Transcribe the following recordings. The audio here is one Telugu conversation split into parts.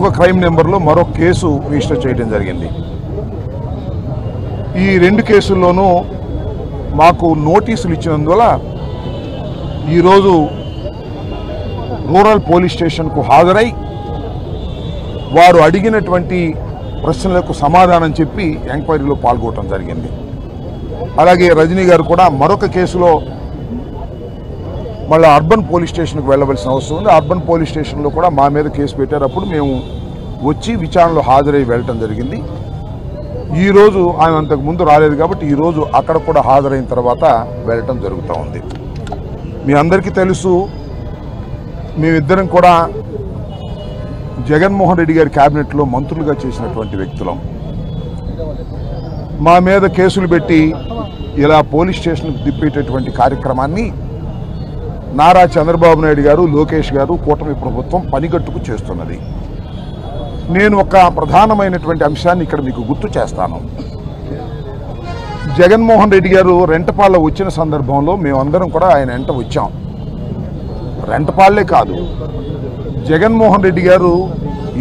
మరొక క్రైమ్ నెంబర్లో మరొక కేసు రిజిస్టర్ చేయడం జరిగింది. ఈ 2 కేసుల్లోనూ మాకు నోటీసులు ఇచ్చినందువల్ల ఈరోజు రూరల్ పోలీస్ స్టేషన్కు హాజరై వారు అడిగినటువంటి ప్రశ్నలకు సమాధానం చెప్పి ఎంక్వైరీలో పాల్గొనడం జరిగింది. అలాగే రజనీ గారు కూడా మరొక కేసులో మళ్ళీ అర్బన్ పోలీస్ స్టేషన్కి వెళ్ళవలసిన అవసరం ఉంది. అర్బన్ పోలీస్ స్టేషన్లో కూడా మా మీద కేసు పెట్టేటప్పుడు మేము వచ్చి విచారణలో హాజరై వెళ్ళటం జరిగింది. ఈరోజు ఆయన అంతకుముందు రాలేదు కాబట్టి ఈరోజు అక్కడ కూడా హాజరైన తర్వాత వెళ్ళటం జరుగుతూ ఉంది. మీ అందరికీ తెలుసు, మేమిద్దరం కూడా జగన్మోహన్ రెడ్డి గారి క్యాబినెట్లో మంత్రులుగా చేసినటువంటి వ్యక్తులం. మా మీద కేసులు పెట్టి ఇలా పోలీస్ స్టేషన్కి తిప్పేటటువంటి కార్యక్రమాన్ని నారా చంద్రబాబు నాయుడు గారు, లోకేష్ గారు, కూటమి ప్రభుత్వం పనిగట్టుకు చేస్తున్నది. నేను ఒక ప్రధానమైనటువంటి అంశాన్ని ఇక్కడ మీకు గుర్తు చేస్తాను. జగన్మోహన్ రెడ్డి గారు రెంటపాళ్ళ వచ్చిన సందర్భంలో మేమందరం కూడా ఆయన వెంట వచ్చాం. రెంటపాళ్లే కాదు, జగన్మోహన్ రెడ్డి గారు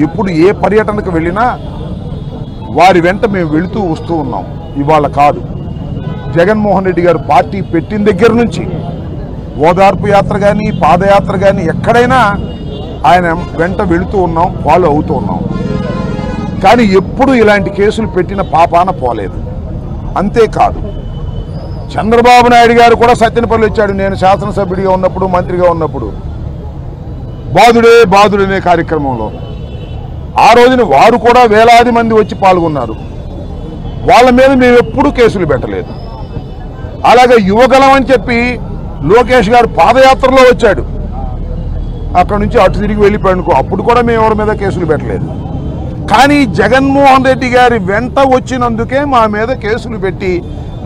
ఎప్పుడు ఏ పర్యటనకు వెళ్ళినా వారి వెంట మేము వెళుతూ వస్తూ ఉన్నాం. ఇవాళ కాదు, జగన్మోహన్ రెడ్డి గారు పార్టీ పెట్టిన దగ్గర నుంచి ఓదార్పు యాత్ర కానీ పాదయాత్ర కానీ ఎక్కడైనా ఆయన వెంట వెళుతూ ఉన్నాం, ఫాలో అవుతూ ఉన్నాం. కానీ ఎప్పుడు ఇలాంటి కేసులు పెట్టిన పాపాన పోలేదు. అంతేకాదు, చంద్రబాబు నాయుడు గారు కూడా సత్యనపల్లి వచ్చాడు. నేను శాసనసభ్యుడిగా ఉన్నప్పుడు, మంత్రిగా ఉన్నప్పుడు బాదుడే బాదుడనే కార్యక్రమంలో ఆ రోజున వారు కూడా వేలాది మంది వచ్చి పాల్గొన్నారు. వాళ్ళ మీద మేము ఎప్పుడూ కేసులు పెట్టలేదు. అలాగే యువగలం అని చెప్పి లోకేష్ గారు పాదయాత్రలో వచ్చాడు, అక్కడ నుంచి అటు తిరిగి వెళ్ళిపోయాడు. అప్పుడు కూడా మేము ఎవరి మీద కేసులు పెట్టలేదు. కానీ జగన్మోహన్ రెడ్డి గారి వెంట వచ్చినందుకే మా మీద కేసులు పెట్టి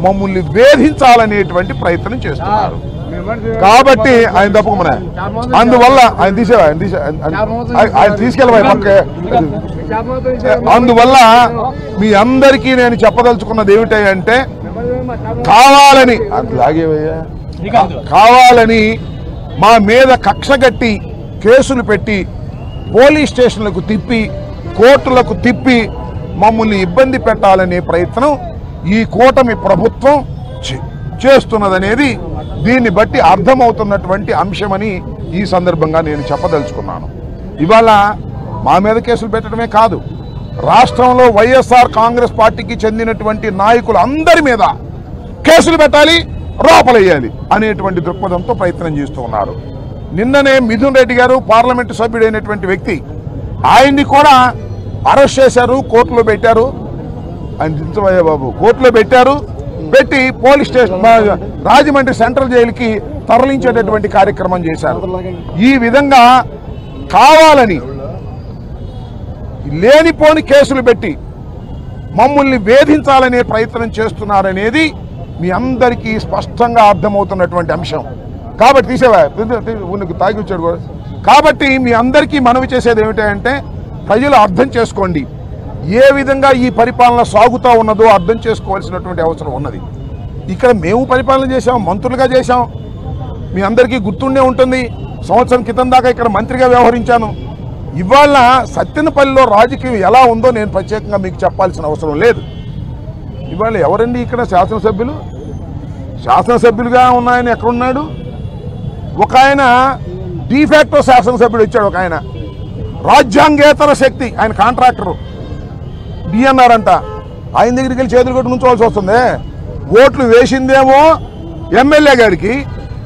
మమ్మల్ని వేధించాలనేటువంటి ప్రయత్నం చేస్తున్నారు. కాబట్టి ఆయన తప్పకుండా అందువల్ల ఆయన తీసుకెళ్ళబోయే పక్క. అందువల్ల మీ అందరికీ నేను చెప్పదలుచుకున్నది ఏమిటంటే, కావాలని మా మీద కక్షగట్టి కేసులు పెట్టి పోలీస్ స్టేషన్లకు తిప్పి కోర్టులకు తిప్పి మమ్మల్ని ఇబ్బంది పెట్టాలనే ప్రయత్నం ఈ కూటమి ప్రభుత్వం చేస్తున్నదనేది దీన్ని బట్టి అర్థమవుతున్నటువంటి అంశమని ఈ సందర్భంగా నేను చెప్పదలుచుకున్నాను. ఇవాళ మా మీద కేసులు పెట్టడమే కాదు, రాష్ట్రంలో వైఎస్ఆర్ కాంగ్రెస్ పార్టీకి చెందినటువంటి నాయకులు అందరి మీద కేసులు పెట్టాలి, లోపలేయాలి అనేటువంటి దృక్పథంతో ప్రయత్నం చేస్తూ ఉన్నారు. నిన్ననే మిథున్ రెడ్డి గారు పార్లమెంటు సభ్యుడైనటువంటి వ్యక్తి, ఆయన్ని కూడా అరెస్ట్ చేశారు, కోర్టులో పెట్టారు. ఆయన దించవయ్య బాబు, కోర్టులో పెట్టారు. పెట్టి పోలీస్ స్టేషన్ రాజమండ్రి సెంట్రల్ జైలుకి తరలించేటటువంటి కార్యక్రమం చేశారు. ఈ విధంగా కావాలని లేనిపోని కేసులు పెట్టి మమ్మల్ని వేధించాలనే ప్రయత్నం చేస్తున్నారనేది మీ అందరికీ స్పష్టంగా అర్థమవుతున్నటువంటి అంశం. కాబట్టి తీసేవా తాగి వచ్చాడు కూడా. కాబట్టి మీ అందరికీ మనవి చేసేది ఏమిటంటే, ప్రజలు అర్థం చేసుకోండి, ఏ విధంగా ఈ పరిపాలన సాగుతూ ఉన్నదో అర్థం చేసుకోవాల్సినటువంటి అవసరం ఉన్నది. ఇక్కడ మేము పరిపాలన చేశాం, మంత్రులుగా చేశాం. మీ అందరికీ గుర్తుండే ఉంటుంది, సంవత్సరం క్రితం దాకా ఇక్కడ మంత్రిగా వ్యవహరించాను. ఇవాళ సత్తెనపల్లిలో రాజకీయం ఎలా ఉందో నేను ప్రత్యేకంగా మీకు చెప్పాల్సిన అవసరం లేదు. ఇవాళ ఎవరండి ఇక్కడ శాసనసభ్యులు? శాసనసభ్యులుగా ఉన్నాయని ఎక్కడున్నాడు? ఒక ఆయన డిఫాక్టో శాసనసభ్యుడు వచ్చాడు, ఒక ఆయన రాజ్యాంగేతర శక్తి, ఆయన కాంట్రాక్టరు డిఎన్ఆర్ అంట. ఆయన దగ్గరికి వెళ్ళి చేతులు కొట్టి నుంచోవాల్సి వస్తుంది. ఓట్లు వేసిందేమో ఎమ్మెల్యే గారికి,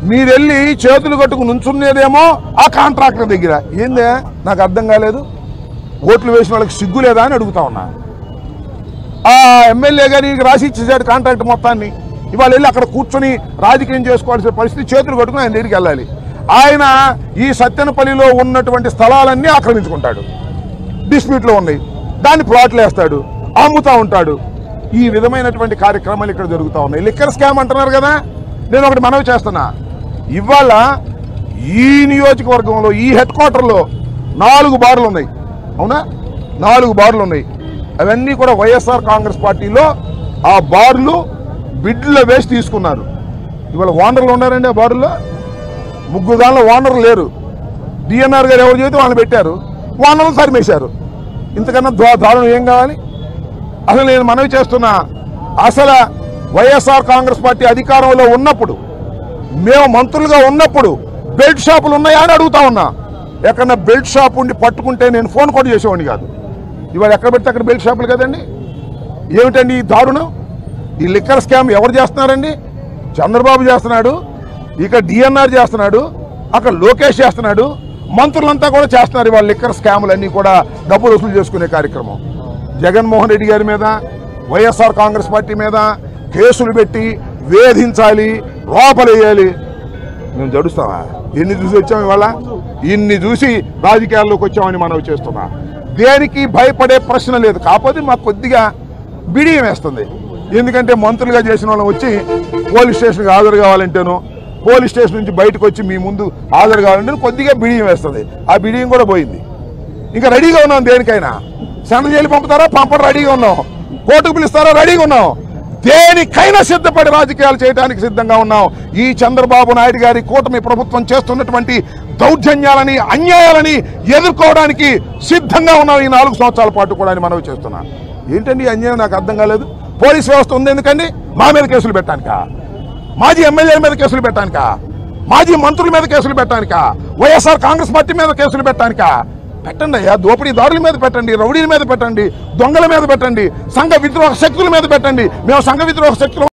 మీరెళ్ళి చేతులు కట్టుకు నుంచున్నదేమో ఆ కాంట్రాక్టర్ దగ్గర. ఏందే నాకు అర్థం కాలేదు. ఓట్లు వేసిన వాళ్ళకి సిగ్గు లేదా అని అడుగుతా ఉన్నా. ఆ ఎమ్మెల్యే గారికి రాసి ఇచ్చేసాడు కాంట్రాక్ట్ మొత్తాన్ని. ఇవాళ వెళ్ళి అక్కడ కూర్చొని రాజకీయం చేసుకోవాల్సిన పరిస్థితి, చేతులు కట్టుకుని ఆయన దగ్గరికి వెళ్ళాలి. ఆయన ఈ సత్తెనపల్లిలో ఉన్నటువంటి స్థలాలన్నీ ఆక్రమించుకుంటాడు, డిస్ప్యూట్లో ఉన్నాయి, దాన్ని ప్లాట్లు వేస్తాడు, అమ్ముతూ ఉంటాడు. ఈ విధమైనటువంటి కార్యక్రమాలు ఇక్కడ జరుగుతూ ఉన్నాయి. లిక్కర్ స్కామ్ అంటున్నారు కదా. నేను ఒకటి మనవి చేస్తున్నా, ఇవాళ ఈ నియోజకవర్గంలో ఈ హెడ్ క్వార్టర్లో 4 బార్లు ఉన్నాయి. అవునా? 4 బార్లు ఉన్నాయి. అవన్నీ కూడా వైఎస్ఆర్ కాంగ్రెస్ పార్టీలో ఆ బార్లు బిడ్లో వేసి తీసుకున్నారు. ఇవాళ ఓనర్లు ఉన్నారండి ఆ బార్లో. 3 దానిలో ఓనర్లు లేరు. డిఎన్ఆర్ గారు ఎవరు చేస్తే వాళ్ళు పెట్టారు, ఓనర్లు సరిమేశారు. ఇంతకన్నా దారుణం ఏం కావాలి? అసలు నేను మనవి చేస్తున్నా, అసలు వైఎస్ఆర్ కాంగ్రెస్ పార్టీ అధికారంలో ఉన్నప్పుడు, మేము మంత్రులుగా ఉన్నప్పుడు బెల్ట్ షాపులు ఉన్నాయా అని అడుగుతా ఉన్నా. ఎక్కడన్నా బెల్ట్ షాప్ ఉండి పట్టుకుంటే నేను ఫోన్ కూడా చేసేవాడిని కాదు. ఇవాళ ఎక్కడ పెడితే అక్కడ బెల్ట్ షాపులు కదండి. ఏమిటండి ఈ దారుణం? ఈ లిక్కర్ స్కామ్ ఎవరు చేస్తున్నారండి? చంద్రబాబు చేస్తున్నాడు, ఇక డిఎన్ఆర్ చేస్తున్నాడు, అక్కడ లోకేష్ చేస్తున్నాడు, మంత్రులంతా కూడా చేస్తున్నారు. ఇవాళ లిక్కర్ స్కాములన్నీ కూడా డబ్బులు వసూలు చేసుకునే కార్యక్రమం. జగన్మోహన్ రెడ్డి గారి మీద, వైఎస్ఆర్ కాంగ్రెస్ పార్టీ మీద కేసులు పెట్టి వేధించాలి, లోపలేయాలి. మేము జడుస్తామా? ఎన్ని చూసి వచ్చాము ఇవాళ? ఇన్ని చూసి రాజకీయాల్లోకి వచ్చామని మనం చేస్తున్నా. దేనికి భయపడే ప్రశ్న లేదు. కాకపోతే మాకు కొద్దిగా బిడియం వేస్తుంది. ఎందుకంటే మంత్రులుగా చేసిన వాళ్ళం వచ్చి పోలీస్ స్టేషన్కి హాజరు కావాలంటేనో, పోలీస్ స్టేషన్ నుంచి బయటకు వచ్చి మీ ముందు హాజరు కావాలంటే కొద్దిగా బిడియం వేస్తుంది. ఆ బిడియం కూడా పోయింది. ఇంకా రెడీగా ఉన్నాం దేనికైనా. సెంట్రల్ జైలు పంపుతారా? పంపడం రెడీగా ఉన్నాం. కోర్టుకు పిలుస్తారా? రెడీగా ఉన్నాం. దేనికైనా సిద్ధపడి రాజకీయాలు చేయడానికి సిద్ధంగా ఉన్నాం. ఈ చంద్రబాబు నాయుడు గారి కూటమి ప్రభుత్వం చేస్తున్నటువంటి దౌర్జన్యాలని, అన్యాయాలని ఎదుర్కోవడానికి సిద్ధంగా ఉన్నాం ఈ 4 సంవత్సరాల పాటు కూడా అని మనవి చేస్తున్నాం. ఏంటండి అన్యాయం? నాకు అర్థం కాలేదు. పోలీస్ వ్యవస్థ ఉంది ఎందుకండి? మా మీద కేసులు పెట్టడానికా? మాజీ ఎమ్మెల్యేల మీద కేసులు పెట్టడానికా? మాజీ మంత్రుల మీద కేసులు పెట్టడానికా? వైఎస్ఆర్ కాంగ్రెస్ పార్టీ మీద కేసులు పెట్టడానికా? పెట్టండి అయ్యా. దోపిడీదారుల మీద పెట్టండి, రౌడీల మీద పెట్టండి, దొంగల మీద పెట్టండి, సంఘ విద్రోహ శక్తుల మీద పెట్టండి. మేము సంఘ విద్రోహ శక్తులు